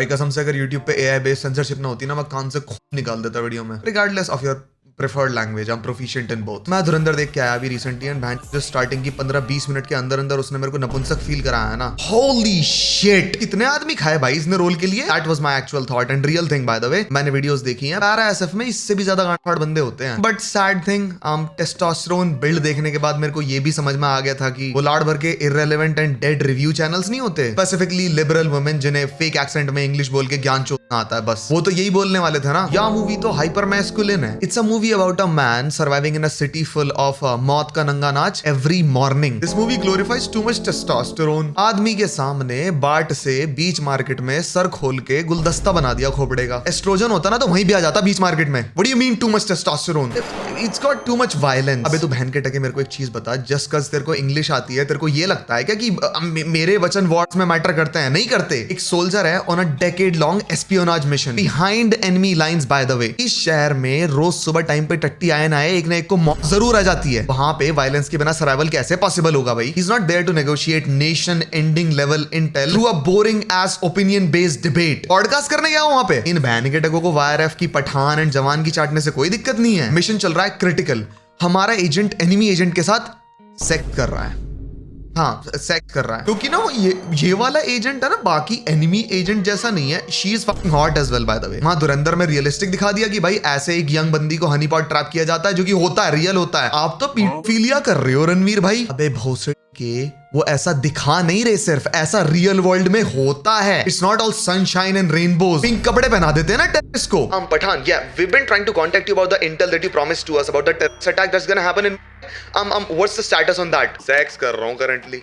भाई कसम से अगर YouTube पे AI बेस्ड सेंसरशिप ना होती ना, मैं कान से खून निकाल देता वीडियो में, regardless of your preferred language. I am proficient in both. मैं धुरंधर देख के आया अभी रिसेंटली एंड भैन जो स्टार्टिंग की 15-20 मिनट के अंदर अंदर उसने मेरे को नपुंसक फील कराया है ना। होली शिट, कितने आदमी खाए भाई इसने रोल के लिए। That was my actual thought and real thing bye the वे। मैंने वीडियोस देखी हैं, RSF में इससे भी ज्यादा गांठ-फाड़ बंदे होते हैं। But sad thing, testosterone build देखने के बाद मेरे को ये भी समझ में आ गया था कि वो लाड़ भर के irrelevant and dead review channels नहीं होते, स्पेसिफिकली लिबरल वुमेन जिन्हें फेक एक्सेंट में इंग्लिश बोल के ज्ञान चोदना आता है, बस वो तो यही बोलने वाले थे ना। या मूवी तो हाइपर मैस्कुलिन है। It's a movie about a man surviving in a city full of मौत का नंगा नाच every morning. This movie glorifies too much testosterone. आदमी के सामने बाट से बीच मार्केट में सर खोल के गुलदस्ता बना दिया खोपड़े का। एस्ट्रोजन होता ना तो वहीं भी आ जाता बीच मार्केट में। What do you mean too much testosterone? It's got too much violence. अबे तू बहन के टके मेरे को एक चीज बता, just cause तेरे को इंग्लिश आती है, तेरे को ये लगता है क्या कि मेरे वचन वर्ड्स में मैटर करते हैं? नहीं करते। एक सोल्जर है on a decade long espionage mission behind enemy lines by the way. इस शहर में रोज सुबह टाइम पे टट्टी आए ना एक ना एक को मौत जरूर आ जाती है। वहां पे वायलेंस के बिना सर्वाइवल कैसे पॉसिबल होगा भाई? He's not there to negotiate nation ending level intel through a boring ass opinion based debate. Podcast करने गया वहां पे। इन बहन के टकों को YRF की पठान एंड जवान की चाटने से कोई दिक्कत नहीं है। मिशन चल रहा है क्रिटिकल। हमारा एजेंट एनिमी एजेंट के साथ सेक्स कर रहा है। हाँ, सेक्स कर रहा है क्योंकि ना ये वाला एजेंट है ना बाकी एनिमी एजेंट जैसा नहीं है। She is fucking hot as well by the way. वहां धुरंधर में रियलिस्टिक दिखा दिया कि भाई ऐसे एक यंग बंदी को हनी पॉट ट्रैप किया जाता है, जो कि होता है, रियल होता है। आप तो पीडोफिलिया कर रहे हो रणवीर भाई। अबे भोसड़ी के वो ऐसा दिखा नहीं रहे, सिर्फ ऐसा रियल वर्ल्ड में होता है। It's not all sunshine and rainbows. Pink कपड़े पहना देते हैं ना टेररिस्ट को। Pathan, yeah, we've been trying to contact you about the intel that you promised to us about the terrorist attack that's gonna happen in what's the status on that? Sex कर रहा हूं currently.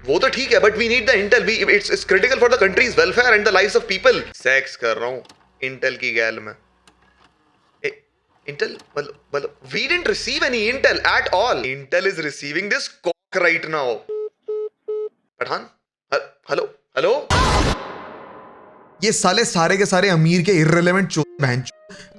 वो तो ठीक है, but we need the intel. It's critical for the country's welfare and the lives of people. Sex कर रहा हूँ इंटेल की गैल में। Intel we didn't receive any intel at all. Intel is receiving this cock right now. Pathan, hello hello. ये सारे के सारे अमीर के इररिलेवेंट चोद बहन।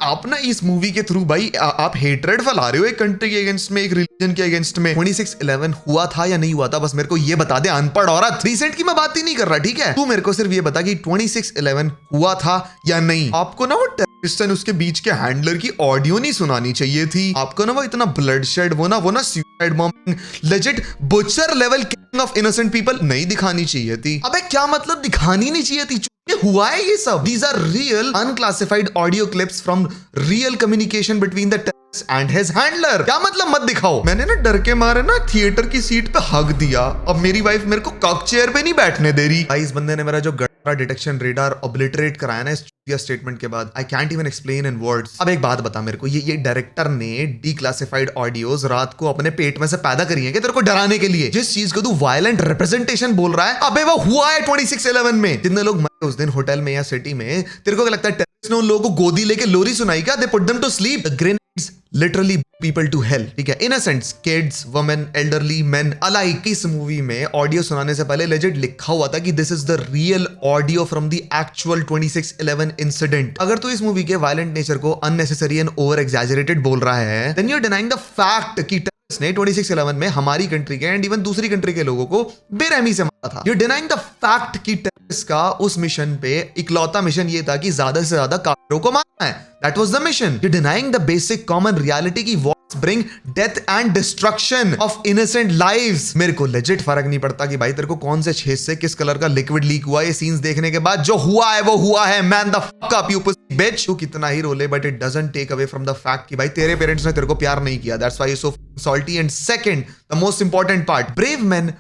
आप ना इस मूवी के थ्रू भाई आप हेट्रेड फैला रहे हो एक कंट्री के अगेंस्ट में, एक रिलीजन के अगेंस्ट में। 26/11 हुआ था या नहीं हुआ था, बस मेरे को ये बता दे। अनपढ़ औरत, रिसेंट की मैं बात ही नहीं कर रहा, ठीक है? तू मेरे को सिर्फ ये बता कि 26/11 हुआ था या नहीं। आपको ना वो टेररिस्ट एंड उसके बीच के हैंडलर की ऑडियो नहीं सुनानी चाहिए थी। आपको ना वो इतना ब्लडशेड, वो ना suicide bombing, legit butcher level killing of innocent people नहीं दिखानी चाहिए थी। अबे क्या मतलब दिखानी नहीं चाहिए थी? हुआ है ये सब। These are real unclassified audio clips from real communication between the terrorist and his handler. क्या मतलब मत दिखाओ? मैंने ना डर के मारे ना थिएटर की सीट पे हक दिया। अब मेरी वाइफ मेरे को कॉक चेयर पे नहीं बैठने दे रही। भाई इस बंदे ने मेरा जो गड़ा डिटेक्शन रेडार ऑब्लिटरेट कराया ना इस स्टेटमेंट के बाद, I can't even explain in words. अब एक बात बता मेरे को, ये डायरेक्टर ने डीक्लासिफाइड ऑडियोज रात को अपने पेट में से पैदा करी है कि तेरे को डराने के लिए? जिस चीज को तू वायलेंट रिप्रेजेंटेशन बोल रहा है, अबे वो हुआ है 26/11 में। जितने लोग मरे उस दिन होटल में या सिटी में, तेरे को क्या लगता है टेररिस्ट ने उन लोगों को गोदी लेके लोरी सुनाई क्या? They put them to sleep. Grenades literally people to hell, ठीक है? Innocents, kids, women, elderly, men alike. इस मूवी में ऑडियो सुनाने से पहले लेजिट लिखा हुआ था कि this is the real audio from the actual 26/11 incident. अगर तू इस मूवी के वायलेंट नेचर को अननेसेसरी एंड ओवर एग्जैजरेटेड बोल रहा है, then you are denying the fact कि ने 26/11 में हमारी कंट्री के एंड इवन दूसरी कंट्री के लोगों को बेरहमी से मारा था। You are denying the fact कि टेररिस्ट का उस मिशन पे इकलौता मिशन ये था कि ज्यादा से ज्यादा काफिरों को मारना है। That was the mission. You are denying the basic common reality की bring death and destruction of innocent lives. मेरे को लेजिट फर्क नहीं पड़ता कि भाई तेरे को कौन से छेद से किस कलर का लिक्विड लीक हुआ। ये सीन्स देखने के बाद जो हुआ है वो हुआ है। Man the fuck up you pussy bitch. तू कितना ही रोले but it doesn't take away from the fact कि भाई तेरे पेरेंट्स ने तेरे को प्यार नहीं किया। That's why you so salty. And second, the most important part, brave main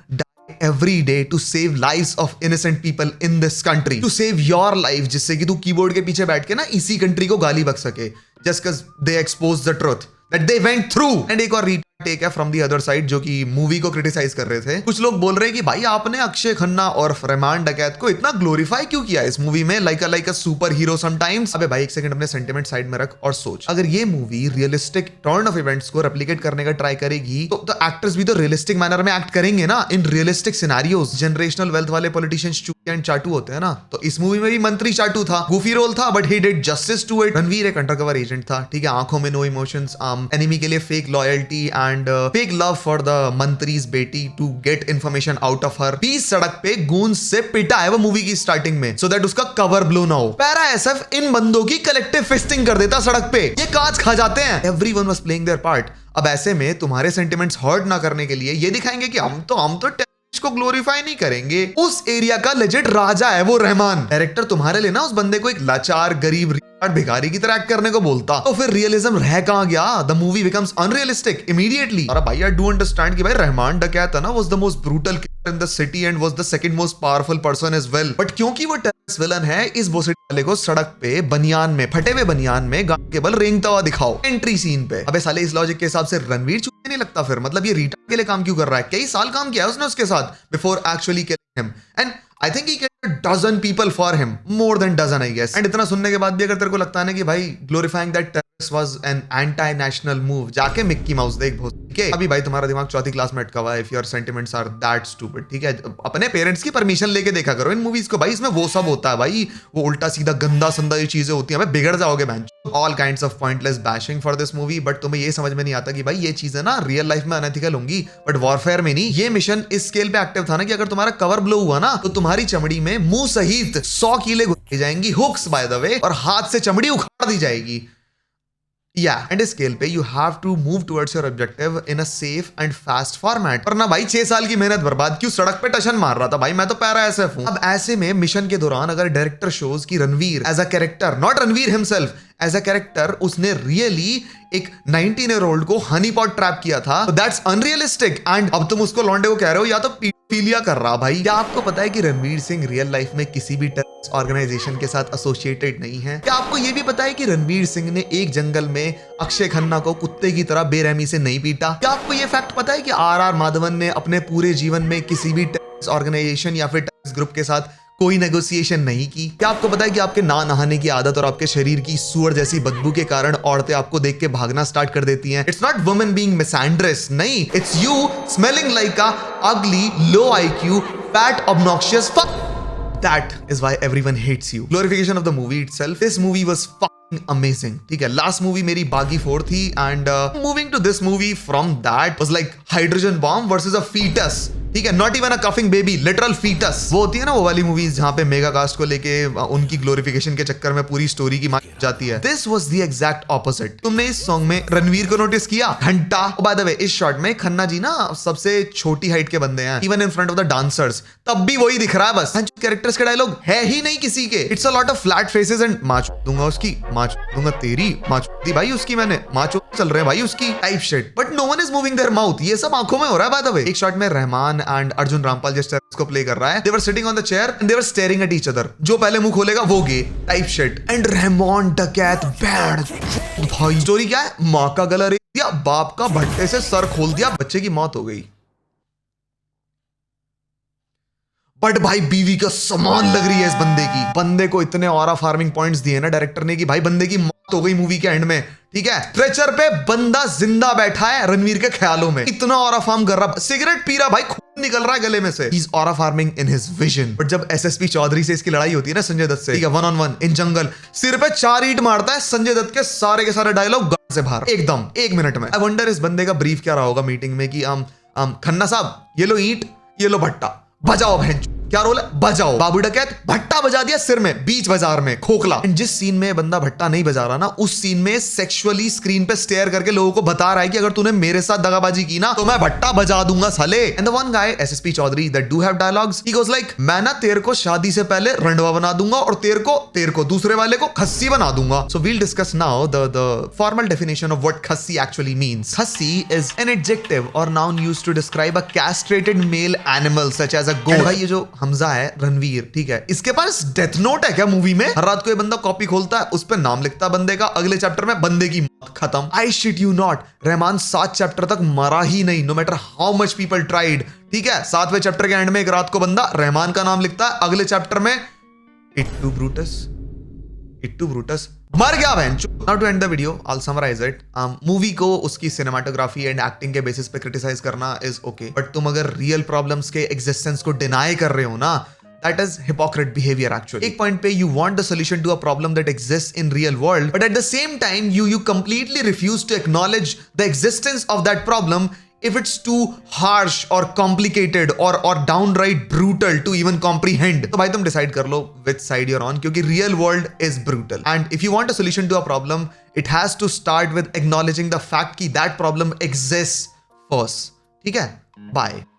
every day to save lives of innocent people in this country, to save your life, जिससे कि तू कीबोर्ड के पीछे बैठ के ना इसी कंट्री को गाली बक सके just cause they expose the truth that they went through. And एक और टेक है फ्रॉम दी अदर साइड जो कि मूवी को क्रिटिसाइज कर रहे थे। कुछ लोग बोल रहे हैं कि भाई आपने अक्षय खन्ना और रहमान डकैत को इतना ग्लोरीफाई क्यों किया इस मूवी में, like a super hero sometimes. अबे भाई एक सेकंड अपने सेंटिमेंट साइड में रख और सोच, अगर ये movie realistic turn off events को रेप्लिकेट करने का ट्राई करेगी तो एक्टर्स भी तो रियलिस्टिक मैनर में एक्ट करेंगे ना, इन रियलिस्टिक सिनेरियोज। जनरेशनल वेल्थ वाले पॉलिटिशियंस चूतिया एंड चाटू होते हैं ना, तो इस मूवी में भी मंत्री चाटू था, गुफी रोल था but he did justice to it. Ranveer एक अंडरकवर एजेंट था, ठीक है, आंखों में नो इमोशंस, एनिमी के लिए fake loyalty and and big love for the मंत्रीज बेटी to get information out of her. बीच सड़क पे गूंज से पिटा है वो मूवी की स्टार्टिंग में, सो दैट उसका कवर ब्लो ना हो। पैरा एसएफ इन बंदों की कलेक्टिव फिस्टिंग कर देता सड़क पे, ये कांच खा जाते हैं। Everyone was playing there part. अब ऐसे में तुम्हारे सेंटिमेंट्स हर्ट ना करने के लिए ये दिखाएंगे कि हम तो टेररिस्ट को ग्लोरीफाई नहीं करेंगे। उस एरिया का लेजिट राजा है वो रहमान। डायरेक्टर तुम्हारे लिए ना उस बंदे को एक लाचार गरीब भिखारी की तरह एक्ट करने को बोलता, तो फिर रियलिज्म रह कहां गया? The movie becomes unrealistic immediately. अरे भाई आई डू अंडरस्टैंड कि भाई रहमान डकैत है ना, was the most brutal killer in the city and was the second most powerful person as well, but क्योंकि वो टेररिस्ट विलन है, इस बोसिटी वाले को सड़क पे बनियान में, फटे हुए बनियान में गांड केबल रेंगता हुआ दिखाओ एंट्री सीन पे। अबे साले इस लॉजिक के हिसाब से रणवीर चूहे नहीं लगता फिर? मतलब ये रीटा के लिए काम क्यों कर रहा है? कई साल काम किया उसने उसके साथ before actually killing him, and I think he killed a dozen people for him, more than dozen I guess. And इतना सुनने के बाद भी अगर तेरे को लगता है ना कि भाई glorifying that terrorist was an anti-national move, जाके मिक्की माउस देख बहुत ठीक है। अभी भाई तुम्हारा दिमाग चौथी क्लास में अटका हुआ है। If your sentiments are that stupid, ठीक है, अपने पेरेंट्स की परमिशन लेके देखा करो इन मूवीज को भाई, इसमें वो सब होता है भाई, वो उल्टा सीधा गंदा संदा ये चीजें होती हैं, बिगड़ जाओगे man. All kinds of pointless bashing for this movie, but तुम्हें ये समझ में नहीं आता कि भाई ये चीजें ना रियल लाइफ में अनएथिकल होंगी, बट वॉरफेयर में नहीं। ये मिशन इस स्केल पे एक्टिव था ना कि अगर तुम्हारा कवर ब्लो हुआ ना तो तुम्हारी चमड़ी में मुंह सहित 100 कीले घुस जाएंगी, हुक्स बाय द वे, और हाथ से चमड़ी उखाड़ दी जाएगी। एंड इस स्केल पे you have to move towards your objective in a safe and fast format. पर ना भाई 6 साल की मेहनत बर्बाद क्यों? सड़क पे टशन मार रहा था भाई, मैं तो पैरा एसएफ हूं। अब ऐसे में मिशन के दौरान अगर डायरेक्टर शोज की Ranveer as a character, not Ranveer himself, as a character उसने रियली एक 19-year-old को हनी पॉट ट्रैप किया था, दैट्स अनरियलिस्टिक। एंड अब तुम उसको लौंडे को कह रहे हो या तो पीलिया कर रहा भाई। क्या आपको पता है कि रणवीर सिंह रियल लाइफ में किसी भी टेररिस्ट ऑर्गेनाइजेशन के साथ एसोसिएटेड नहीं है? क्या आपको यह भी पता है कि रणवीर सिंह ने एक जंगल में अक्षय खन्ना को कुत्ते की तरह बेरहमी से नहीं पीटा? क्या आपको यह फैक्ट पता है कि आर माधवन ने अपने पूरे जीवन में किसी भी टेररिस्ट ऑर्गेनाइजेशन या फिर टेररिस्ट ग्रुप के साथ कोई नेगोशिएशन नहीं की? क्या आपको पता है कि आपके ना नहाने की आदत और आपके शरीर की सूअर जैसी बदबू के कारण औरतें आपको देख के भागना स्टार्ट कर देती हैं? इट्स नॉट वुमेन बीइंग मिसैंड्रेस, नहीं, इट्स यू स्मेलिंग लाइक अ अगली, लो IQ, fat, obnoxious fuck. That is why everyone hates you. Glorification of the movie itself. This movie was fucking amazing. ठीक है, लास्ट मूवी मेरी बागी 4 थी, and moving to this movie from that was like hydrogen bomb versus a foetus. ठीक है, not even a coughing baby, literal foetus. वो होती है ना वो वाली मूवीज जहां पे मेगा कास्ट को लेके उनकी ग्लोरिफिकेशन के चक्कर में पूरी स्टोरी की मार जाती है। This was the exact opposite. तुमने इस सॉन्ग में रणवीर को नोटिस किया? घंटा। बाय द वे इस शॉट में खन्ना जी ना सबसे छोटी हाइट के बंदे हैं, even in front of the dancers, तब भी वही दिख रहा है बस। कैरेक्टर्स के डायलॉग है ही नहीं किसी के। It's a lot of flat faces and माच दूंगा उसकी, माच दूंगा तेरी, माच दी भाई उसकी, मैंने माच चल रहे हैं भाई उसकी type shit, but no one is moving their mouth. ये सब आंखों में हो रहा है। बाय द वे एक शॉट में रहमान एंड अर्जुन रामपाल जिस को प्ले कर रहा है, they were sitting on the chair and they were staring at each other, जो पहले मुंह खोलेगा वो gay type shit. And Rahman Dakait bad भाई, स्टोरी क्या है? माँ का गला रेत दिया, बाप का भट्टे से सर खोल दिया, बच्चे की मौत हो गई, बट भाई बीवी का समान लग रही है इस बंदे की। बंदे को इतने ऑरा फार्मिंग पॉइंट्स दिए ना डायरेक्टर ने कि भाई बंदे की मौत हो गई मूवी के एंड में। ठीक है, स्ट्रेचर पे बंदा जिंदा बैठा है रणवीर के ख्यालों में, इतना ऑरा फार्म कर रहा, सिगरेट पी रहा भाई, खून निकल रहा है गले में से। He's aura farming in his vision. But जब एसएसपी चौधरी से इसकी लड़ाई होती है ना संजय दत्त से, ठीक है, 1-on-1 इन जंगल, सिर पे 4 ईंट मारता है संजय दत्त के सारे डायलॉग गाल से बाहर एकदम 1 मिनट में। आई वंडर इस बंदे का ब्रीफ क्या रहा होगा मीटिंग में कि खन्ना साहब ये लो ईंट, ये लो भट्टा, बजाओ बहन। क्या रोल है? बजाओ। बाबू डकैत भट्टा बजा दिया सिर में, बीच बाजार में खोखला। जिस सीन में बंदा भट्टा नहीं बजा रहा ना, उस सीन में सेक्सुअली स्क्रीन पे स्टेयर करके लोगों को बता रहा है कि अगर तूने मेरे साथ दगाबाजी की ना तो मैं भट्टा बजा दूंगा साले। And the one guy SSP Chaudhary that do have dialogues, he goes like मैं ना तेरे को शादी से पहले रंडवा बना दूंगा और तेरे को दूसरे वाले को खस्सी बना दूंगा। So we'll discuss now the formal definition of what खस्सी एक्चुअली मींस। खस्सी इज एन एडजेक्टिव और noun used to describe a castrated male animal such as a goat. भाई ये जो हमजा है रणवीर, ठीक है, इसके पास डेथ नोट है क्या मूवी में? हर रात को ये बंदा कॉपी खोलता है, उस पे नाम लिखता है बंदे का, अगले चैप्टर में बंदे की मौत खत्म। I shit you not, Rahman 7 chapter तक मरा ही नहीं, no matter how much people tried. ठीक है, 7वें चैप्टर के एंड में एक रात को बंदा रहमान का नाम लिखता है, अगले चैप्टर में इट्टू ब्रूटस मर गया बहन। Now to end the video I will summarise it. Movie को उसकी सिनेमाटोग्राफी एंड एक्टिंग के बेसिस पे क्रिटिसाइज करना इज ओके, बट तुम अगर रियल प्रॉब्लम्स के एग्जिस्टेंस को डिनाई कर रहे हो ना, that is hypocrite behavior actually. एक point पे you want the solution to a problem that exists in real world, but at the same time you completely refuse to acknowledge the existence of that problem if it's too harsh or complicated or downright brutal to even comprehend. तो भाई तुम decide कर लो which side you're on, क्योंकि real world is brutal. And if you want a solution to a problem, it has to start with acknowledging the fact कि that problem exists first. ठीक है? Bye.